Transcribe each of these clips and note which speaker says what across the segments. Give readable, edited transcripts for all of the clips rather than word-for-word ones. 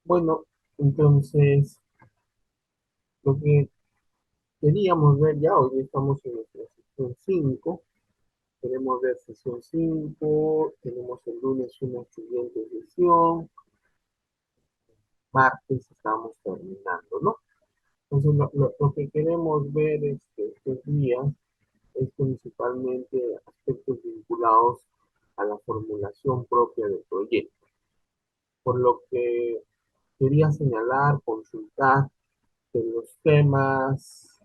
Speaker 1: Bueno, entonces, lo que queríamos ver ya, hoy estamos en nuestra sesión 5. Queremos ver sesión 5. Tenemos el lunes una siguiente sesión, martes estamos terminando, ¿no? Entonces, lo que queremos ver estos días es principalmente aspectos vinculados a la formulación propia del proyecto, por lo que quería señalar, consultar que los temas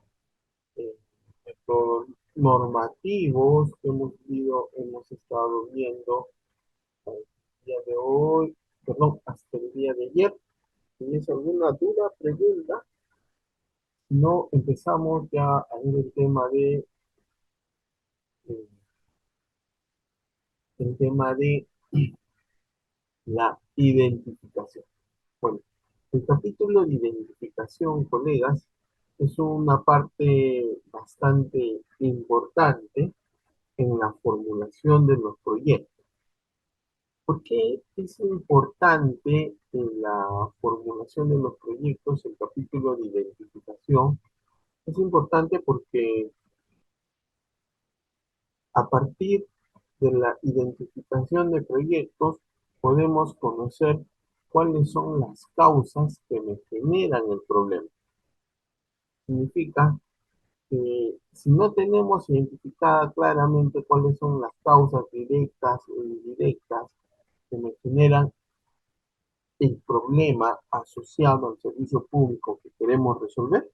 Speaker 1: eh, métodos normativos que hemos estado viendo el día de hoy, perdón, hasta el día de ayer. Si tienes alguna duda, pregunta, no empezamos ya a ver eh, el tema de la identificación. Bueno, el capítulo de identificación, colegas, es una parte bastante importante en la formulación de los proyectos. ¿Por qué es importante en la formulación de los proyectos el capítulo de identificación? Es importante porque a partir de la identificación de proyectos podemos conocer cuáles son las causas que me generan el problema. Significa que si no tenemos identificada claramente cuáles son las causas directas o indirectas que me generan el problema asociado al servicio público que queremos resolver,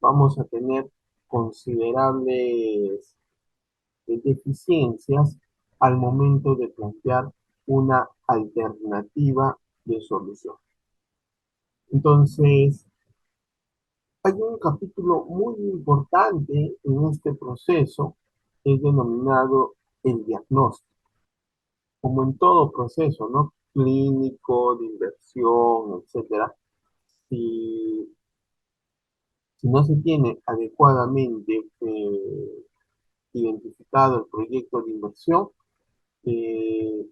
Speaker 1: vamos a tener considerables deficiencias al momento de plantear una alternativa de solución. Entonces, hay un capítulo muy importante en este proceso, que es denominado el diagnóstico. Como en todo proceso, ¿no? Clínico, de inversión, etcétera, si si no se tiene adecuadamente identificado el proyecto de inversión, eh,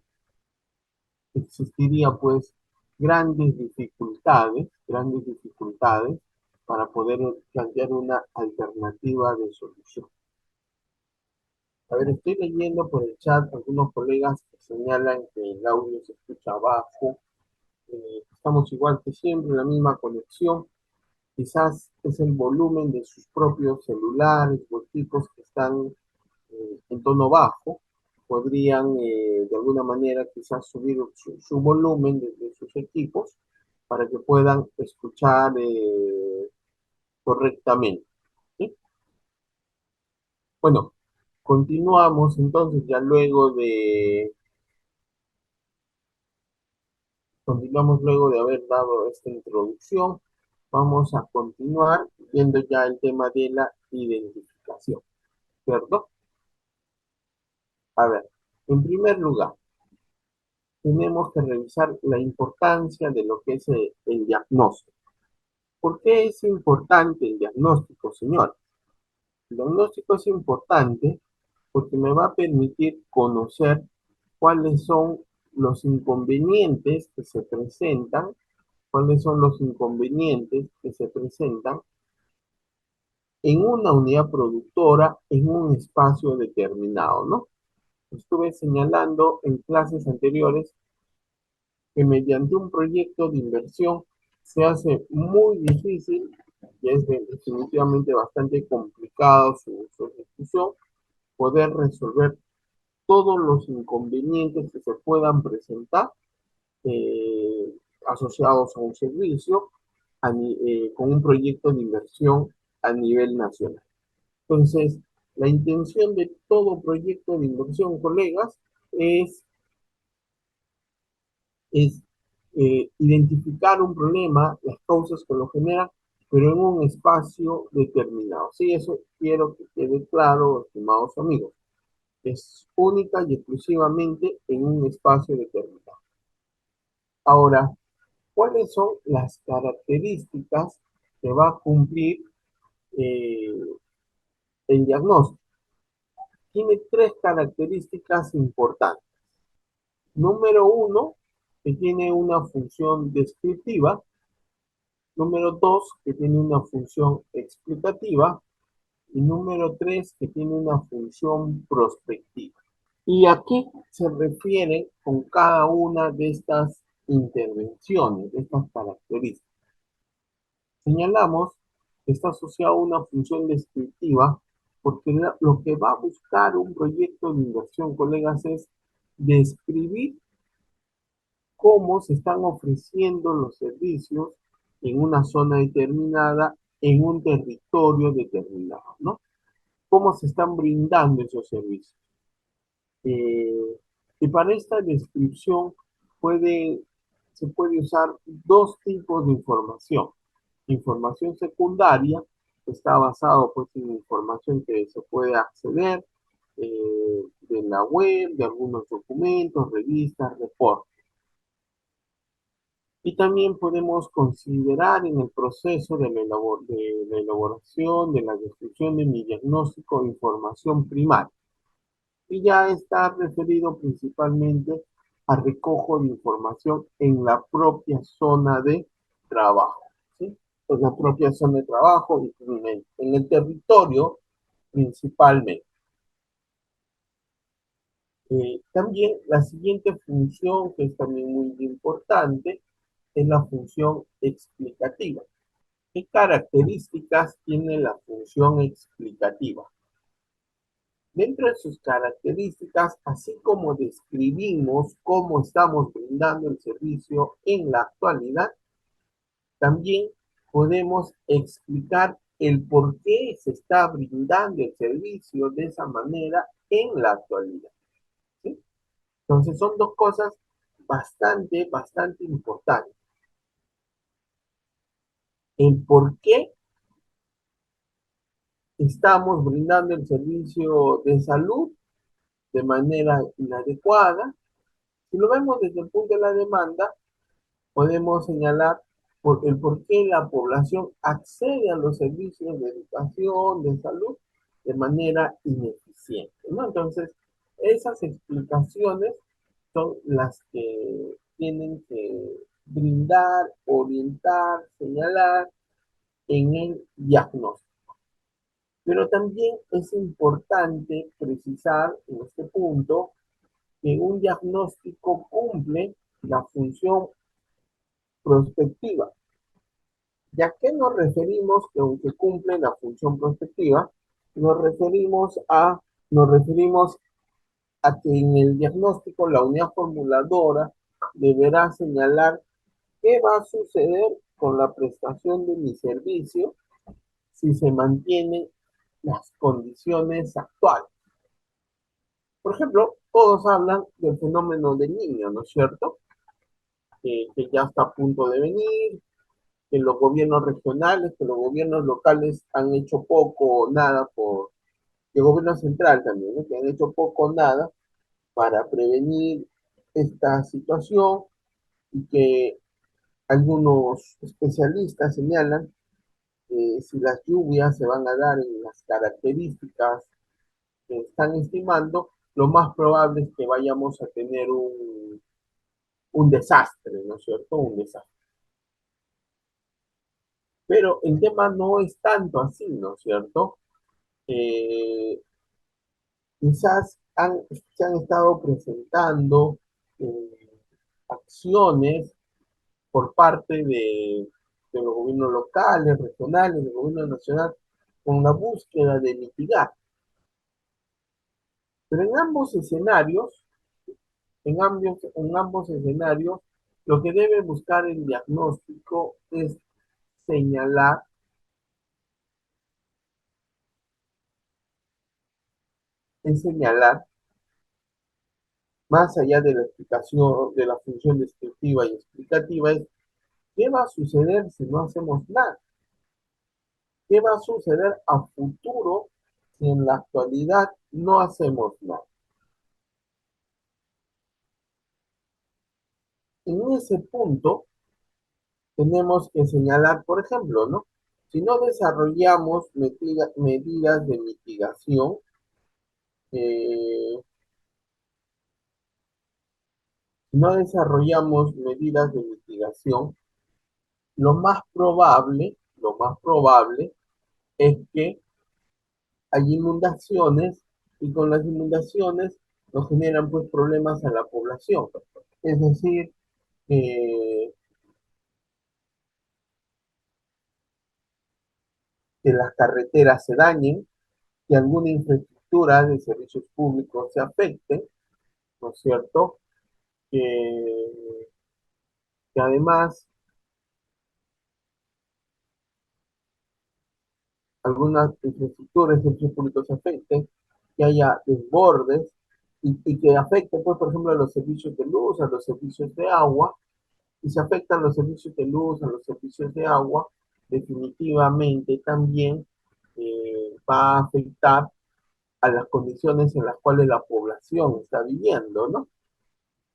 Speaker 1: existiría pues grandes dificultades para poder plantear una alternativa de solución. A ver, estoy leyendo por el chat algunos colegas que señalan que el audio se escucha bajo. Estamos igual que siempre, en la misma conexión. Quizás es el volumen de sus propios celulares o equipos que están en tono bajo. Podrían de alguna manera quizás subir su volumen de sus equipos para que puedan escuchar correctamente. ¿Sí? Bueno, continuamos entonces ya continuamos luego de haber dado esta introducción. Vamos a continuar viendo ya el tema de la identificación, ¿cierto? A ver, en primer lugar, tenemos que revisar la importancia de lo que es el diagnóstico. ¿Por qué es importante el diagnóstico, señor? El diagnóstico es importante porque me va a permitir conocer cuáles son los inconvenientes que se presentan, cuáles son los inconvenientes que se presentan en una unidad productora en un espacio determinado, ¿no? Estuve señalando en clases anteriores que mediante un proyecto de inversión se hace muy difícil y es definitivamente bastante complicado su ejecución, poder resolver todos los inconvenientes que se puedan presentar eh, asociados a un servicio con un proyecto de inversión a nivel nacional. Entonces, la intención de todo proyecto de inversión, colegas, es es identificar un problema, las causas que lo generan, pero en un espacio determinado. Sí, eso quiero que quede claro, estimados amigos. Es única y exclusivamente en un espacio determinado. Ahora, ¿cuáles son las características que va a cumplir eh, el diagnóstico? Tiene tres características importantes. Número uno, que tiene una función descriptiva. Número 2, que tiene una función explicativa. Y número 3, que tiene una función prospectiva. ¿Y a qué se refiere con cada una de estas intervenciones, de estas características? Señalamos que está asociado a una función descriptiva porque lo que va a buscar un proyecto de inversión, colegas, es describir cómo se están ofreciendo los servicios en una zona determinada, en un territorio determinado, ¿no? Cómo se están brindando esos servicios. Eh, y para esta descripción puede, se puede usar dos tipos de información. Información secundaria, que está basado pues en información que se puede acceder de la web, de algunos documentos, revistas, reportes. Y también podemos considerar en el proceso de la elaboración, de la descripción de mi diagnóstico, información primaria. Y ya está referido principalmente a recojo de información en la propia zona de trabajo, ¿sí? En la propia zona de trabajo y en el territorio principalmente. También la siguiente función, que es también muy importante, es la función explicativa. ¿Qué características tiene la función explicativa? Dentro de sus características, así como describimos cómo estamos brindando el servicio en la actualidad, también podemos explicar el por qué se está brindando el servicio de esa manera en la actualidad, ¿sí? Entonces son dos cosas bastante importantes. El por qué estamos brindando el servicio de salud de manera inadecuada. Si lo vemos desde el punto de la demanda, podemos señalar el por qué la población accede a los servicios de educación, de salud, de manera ineficiente, ¿no? Entonces, esas explicaciones son las que tienen que brindar, orientar, señalar en el diagnóstico. Pero también es importante precisar en este punto que un diagnóstico cumple la función prospectiva. ¿Ya que nos referimos que aunque cumple la función prospectiva? Nos referimos a, nos referimos a que en el diagnóstico la unidad formuladora deberá señalar qué va a suceder con la prestación de mi servicio si se mantienen las condiciones actuales. Por ejemplo, todos hablan del fenómeno del niño, ¿no es cierto? Que ya está a punto de venir, que los gobiernos regionales, que los gobiernos locales han hecho poco o nada el gobierno central también, ¿no? Que han hecho poco o nada para prevenir esta situación y que algunos especialistas señalan que si las lluvias se van a dar en las características que están estimando, lo más probable es que vayamos a tener un desastre, ¿no es cierto? Un desastre. Pero el tema no es tanto así, ¿no es cierto? Eh, Quizás se han estado presentando acciones por parte de los gobiernos locales, regionales, del gobierno nacional, con la búsqueda de mitigar. Pero en ambos escenarios, lo que debe buscar el diagnóstico señalar, es señalar, más allá de la explicación, de la función descriptiva y explicativa, es qué va a suceder si no hacemos nada. ¿Qué va a suceder a futuro si en la actualidad no hacemos nada? En ese punto tenemos que señalar, por ejemplo, ¿no? Si no desarrollamos medidas de mitigación, eh, no desarrollamos medidas de mitigación, lo más probable es que hay inundaciones y con las inundaciones nos generan pues problemas a la población. Es decir, que las carreteras se dañen, que alguna infraestructura de servicios públicos se afecte, ¿no es cierto? Que además algunas infraestructuras de servicios públicos se afecten, que haya desbordes y que afecte, pues, por ejemplo, a los servicios de luz, a los servicios de agua, y se afectan los servicios de luz, a los servicios de agua, definitivamente también va a afectar a las condiciones en las cuales la población está viviendo, ¿no?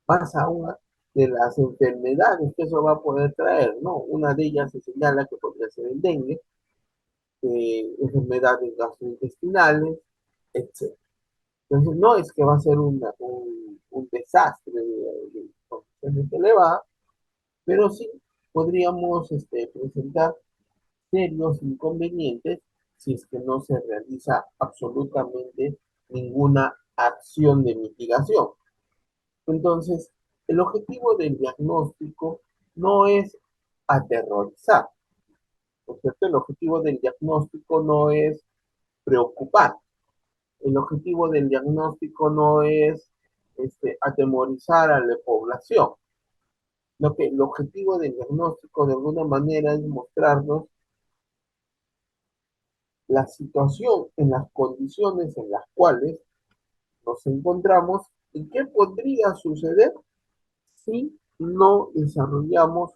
Speaker 1: Más aún de las enfermedades que eso va a poder traer, ¿no? Una de ellas se señala que podría ser el dengue, enfermedades gastrointestinales, etc. Entonces, no es que va a ser un desastre de condiciones elevadas, pero sí podríamos presentar serios inconvenientes si es que no se realiza absolutamente ninguna acción de mitigación. Entonces, el objetivo del diagnóstico no es aterrorizar, ¿no es cierto? El objetivo del diagnóstico no es preocupar, el objetivo del diagnóstico no es atemorizar a la población. Lo que, el objetivo del diagnóstico de alguna manera es mostrarnos la situación en las condiciones en las cuales nos encontramos y qué podría suceder si no desarrollamos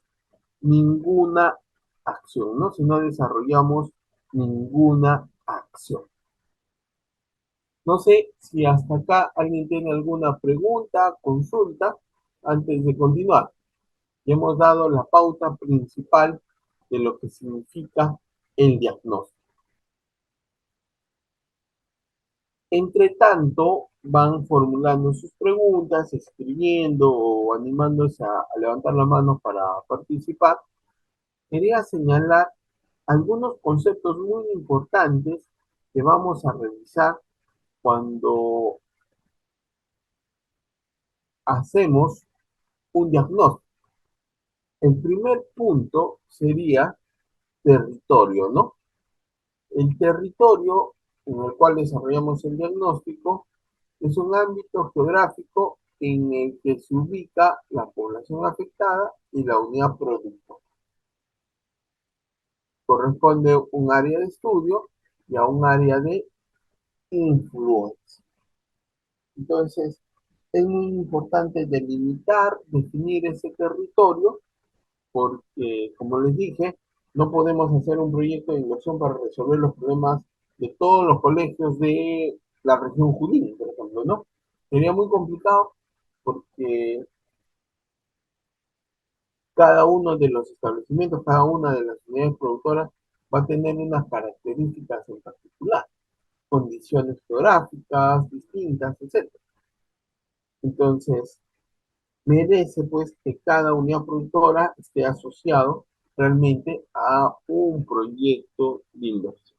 Speaker 1: ninguna acción, ¿no? Si no desarrollamos ninguna acción. No sé si hasta acá alguien tiene alguna pregunta, consulta, antes de continuar. Ya hemos dado la pauta principal de lo que significa el diagnóstico. Entre tanto, van formulando sus preguntas, escribiendo o animándose a levantar la mano para participar. Quería señalar algunos conceptos muy importantes que vamos a revisar cuando hacemos un diagnóstico. El primer punto sería territorio, ¿no? El territorio en el cual desarrollamos el diagnóstico es un ámbito geográfico en el que se ubica la población afectada y la unidad productiva. Corresponde un área de estudio y a un área de influencia. Entonces, es muy importante delimitar, definir ese territorio, porque, como les dije, no podemos hacer un proyecto de inversión para resolver los problemas de todos los colegios de la región Junín, por ejemplo, ¿no? Sería muy complicado porque cada uno de los establecimientos, cada una de las unidades productoras va a tener unas características en particular, condiciones geográficas distintas, etc. Entonces, merece pues que cada unidad productora esté asociado realmente a un proyecto de inversión.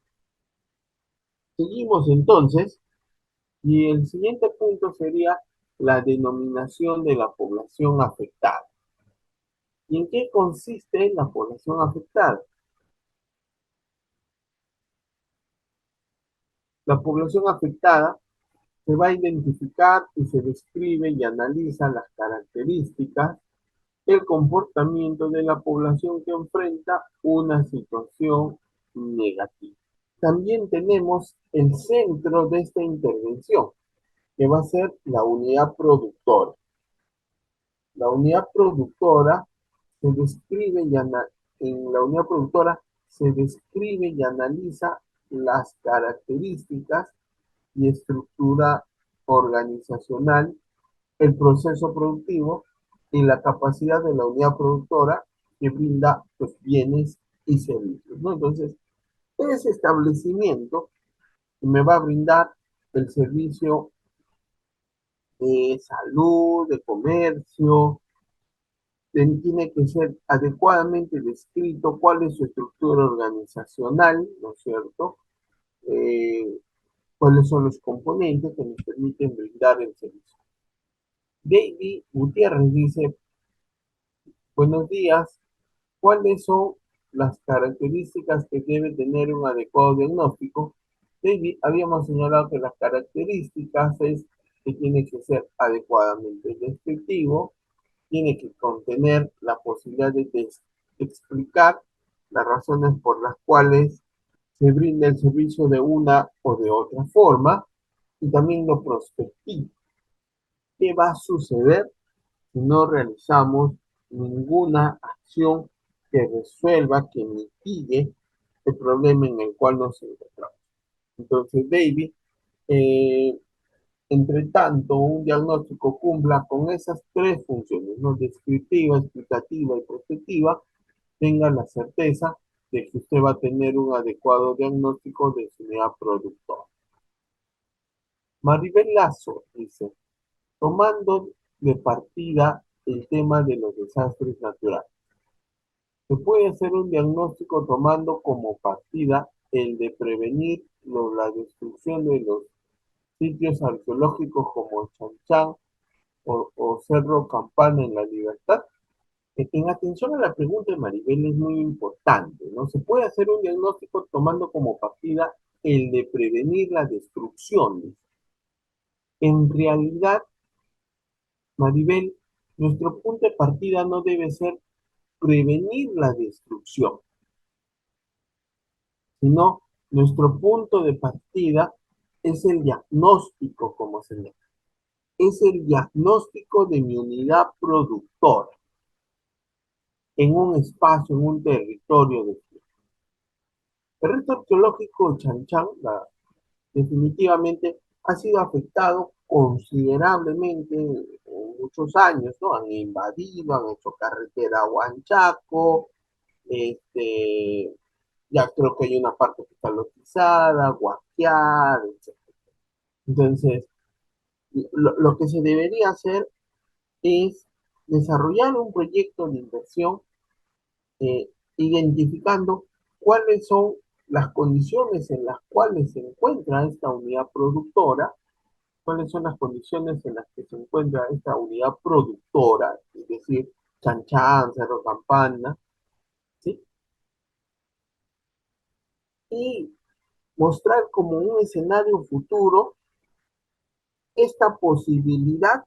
Speaker 1: Seguimos entonces, y el siguiente punto sería la denominación de la población afectada. ¿Y en qué consiste la población afectada? La población afectada se va a identificar y se describe y analiza las características, el comportamiento de la población que enfrenta una situación negativa. También tenemos el centro de esta intervención, que va a ser la unidad productora. La unidad productora se describe y en la unidad productora se describe y analiza las características y estructura organizacional, el proceso productivo y la capacidad de la unidad productora que brinda pues, bienes y servicios, ¿no? Entonces, ese establecimiento me va a brindar el servicio de salud, de comercio. Tiene que ser adecuadamente descrito cuál es su estructura organizacional, ¿no es cierto? Eh, Cuáles son los componentes que nos permiten brindar el servicio. David Gutiérrez dice, buenos días, ¿cuáles son las características que debe tener un adecuado diagnóstico? David, habíamos señalado que las características es que tiene que ser adecuadamente descriptivo, tiene que contener la posibilidad de explicar las razones por las cuales se brinda el servicio de una o de otra forma y también lo prospectivo. ¿Qué va a suceder si no realizamos ninguna acción que resuelva, que mitigue el problema en el cual nos encontramos? Entonces, David, eh, entre tanto, un diagnóstico cumpla con esas tres funciones, ¿no? Descriptiva, explicativa y prospectiva, tenga la certeza de que usted va a tener un adecuado diagnóstico de su unidad productora. Maribel Lazo dice, tomando de partida el tema de los desastres naturales, se puede hacer un diagnóstico tomando como partida el de prevenir la destrucción de los sitios arqueológicos como Chan o Cerro Campana en La Libertad. En atención a la pregunta de Maribel es muy importante, ¿no? Se puede hacer un diagnóstico tomando como partida el de prevenir la destrucción. En realidad, Maribel, nuestro punto de partida no debe ser prevenir la destrucción, sino nuestro punto de partida es el diagnóstico, como se llama. Es el diagnóstico de mi unidad productora en un espacio, en un territorio de tierra. El resto arqueológico Chan Chan definitivamente ha sido afectado considerablemente en muchos años, ¿no? Han invadido, han hecho carretera a Huanchaco, este, ya creo que hay una parte que está lotizada, Guaquiar, etc. Entonces, lo que se debería hacer es desarrollar un proyecto de inversión identificando cuáles son las condiciones en las cuales se encuentra esta unidad productora, cuáles son las condiciones en las que se encuentra esta unidad productora, es decir, Chanchán, Cerro Campana, ¿sí? Y mostrar como un escenario futuro esta posibilidad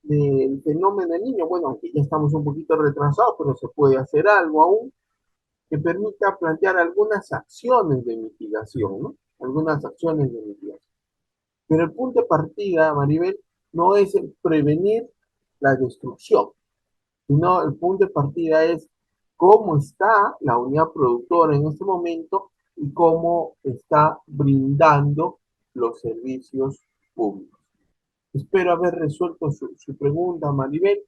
Speaker 1: del fenómeno del niño. Bueno, aunque ya estamos un poquito retrasados, pero se puede hacer algo aún que permita plantear algunas acciones de mitigación, ¿no? Algunas acciones de mitigación. Pero el punto de partida, Maribel, no es el prevenir la destrucción, sino el punto de partida es cómo está la unidad productora en este momento y cómo está brindando los servicios públicos. Espero haber resuelto su pregunta, Maribel.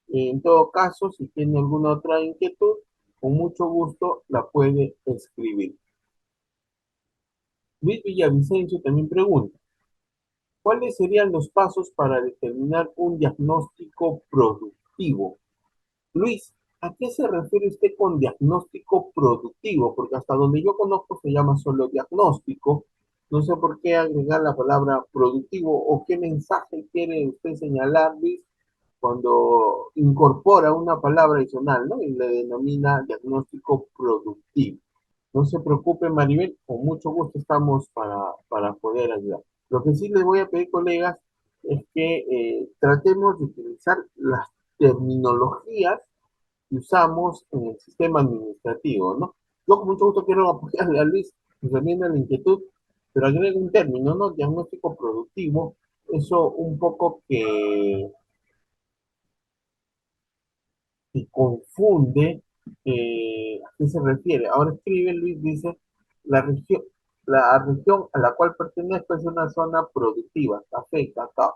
Speaker 1: En todo caso, si tiene alguna otra inquietud, con mucho gusto la puede escribir. Luis Villavicencio también pregunta, ¿cuáles serían los pasos para determinar un diagnóstico productivo? Luis, ¿a qué se refiere usted con diagnóstico productivo? Porque hasta donde yo conozco se llama solo diagnóstico. No sé por qué agregar la palabra productivo o qué mensaje quiere usted señalar, Luis, cuando incorpora una palabra adicional, ¿no? Y le denomina diagnóstico productivo. No se preocupe, Maribel, con mucho gusto estamos para poder ayudar. Lo que sí les voy a pedir, colegas, es que tratemos de utilizar las terminologías que usamos en el sistema administrativo, ¿no? Yo con mucho gusto quiero apoyarle a Luis resolviendo la inquietud, pero agrego un término, ¿no? Diagnóstico productivo, eso un poco que confunde a qué se refiere. Ahora escribe Luis, dice, la región a la cual pertenezco es una zona productiva, café, cacao.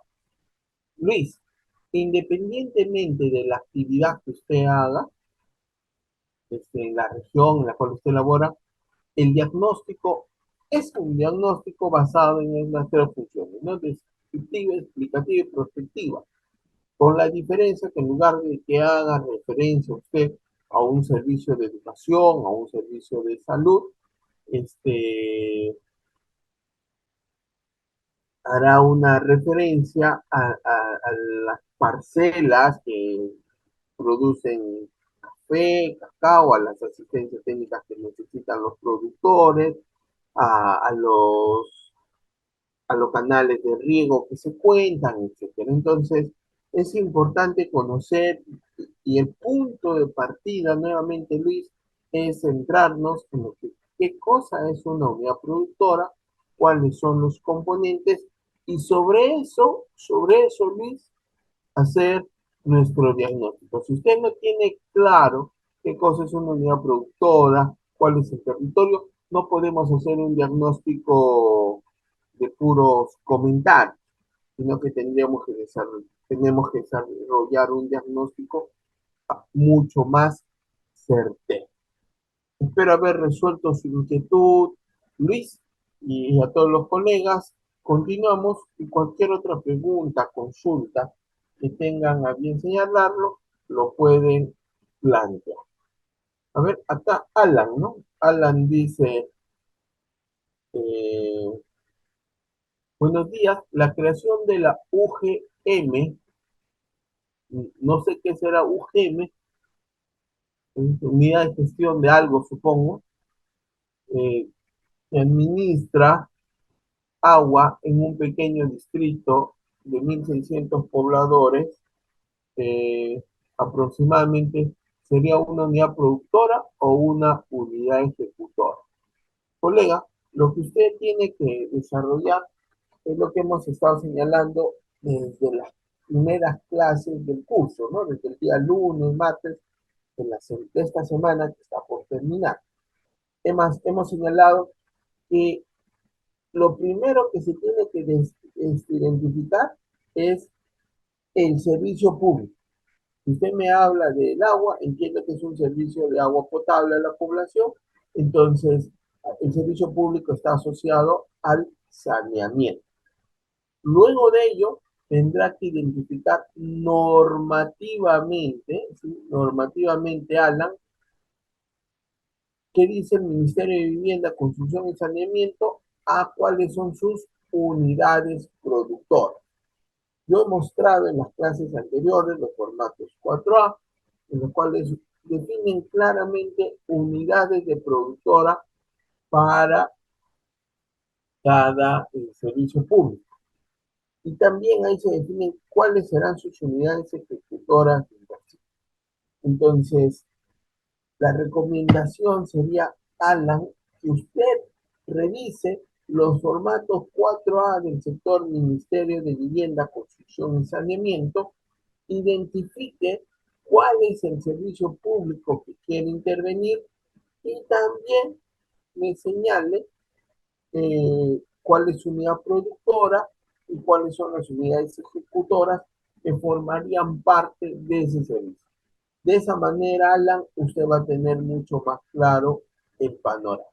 Speaker 1: Luis, independientemente de la actividad que usted haga, en la región en la cual usted labora, el diagnóstico es un diagnóstico basado en las tres funciones, ¿no? descriptiva, explicativa y prospectiva, con la diferencia que en lugar de que haga referencia usted a un servicio de educación, a un servicio de salud, hará una referencia a las parcelas que producen café, cacao, a las asistencias técnicas que necesitan los productores, a, a los, a los canales de riego que se cuentan, etcétera. Entonces, es importante conocer y el punto de partida, nuevamente, Luis, es centrarnos en lo que, qué cosa es una unidad productora, cuáles son los componentes y sobre eso, Luis, hacer nuestro diagnóstico. Si usted no tiene claro qué cosa es una unidad productora, cuál es el territorio, no podemos hacer un diagnóstico de puros comentarios, sino que tenemos que desarrollar un diagnóstico mucho más certero. Espero haber resuelto su inquietud, Luis, y a todos los colegas. Continuamos y cualquier otra pregunta, consulta que tengan a bien señalarlo, lo pueden plantear. A ver, acá Alan, ¿no? Alan dice, eh, buenos días, la creación de la UGM, no sé qué será UGM, unidad de gestión de algo, supongo, eh, que administra agua en un pequeño distrito de 1.600 pobladores, eh, aproximadamente sería una unidad productora o una unidad ejecutora. Colega, lo que usted tiene que desarrollar es lo que hemos estado señalando desde las primeras clases del curso, ¿no? Desde el día lunes, martes de esta semana que está por terminar. Hemos señalado que lo primero que se tiene que identificar es el servicio público. Si usted me habla del agua, entiendo que es un servicio de agua potable a la población, entonces el servicio público está asociado al saneamiento. Luego de ello, tendrá que identificar normativamente, ¿sí? Normativamente, Alan, qué dice el Ministerio de Vivienda, Construcción y Saneamiento, a cuáles son sus unidades productoras. Yo he mostrado en las clases anteriores los formatos 4A, en los cuales definen claramente unidades de productora para cada servicio público. Y también ahí se definen cuáles serán sus unidades ejecutoras de inversión. Entonces, la recomendación sería, Alan, que usted revise los formatos 4A del sector Ministerio de Vivienda, Construcción y Saneamiento, identifique cuál es el servicio público que quiere intervenir y también me señale cuál es su unidad productora y cuáles son las unidades ejecutoras que formarían parte de ese servicio. De esa manera, Alan, usted va a tener mucho más claro el panorama.